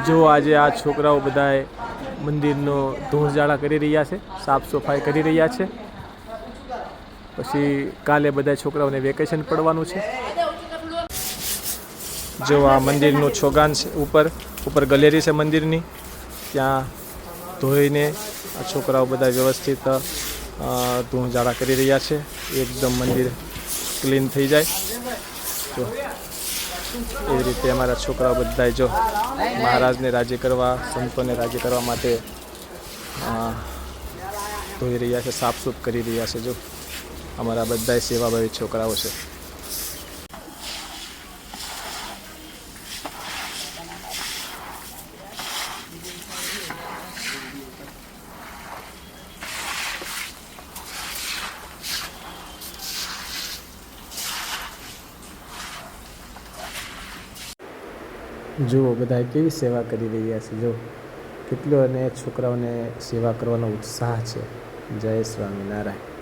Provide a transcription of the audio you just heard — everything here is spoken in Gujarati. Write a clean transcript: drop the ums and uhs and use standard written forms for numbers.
જો આજે આ છોકરાઓ બધાએ મંદિરનો ધૂળઝાળા કરી રહ્યા છે, સાફ સફાઈ કરી રહ્યા છે. પછી કાલે બધા છોકરાઓને વેકેશન પડવાનું છે. જો આ મંદિરનું છોગાન છે, ઉપર ગેલેરી છે મંદિરની, ત્યાં ધોઈને આ છોકરાઓ બધા વ્યવસ્થિત ધૂળઝાળા કરી રહ્યા છે. એકદમ મંદિર ક્લીન થઈ જાય. જો એવી રીતે અમારા છોકરાઓ બધાય જો મહારાજને રાજી કરવા, સંતોને રાજી કરવા માટે ધોઈ રહ્યા છે, સાફસૂફ કરી રહ્યા છે. જો અમારા બધાય સેવાભાવી છોકરાઓ છે. જુઓ બધા કેવી સેવા કરી રહ્યા છે. જો કેટલો અને છોકરાઓને સેવા કરવાનો ઉત્સાહ છે. જય સ્વામિનારાયણ.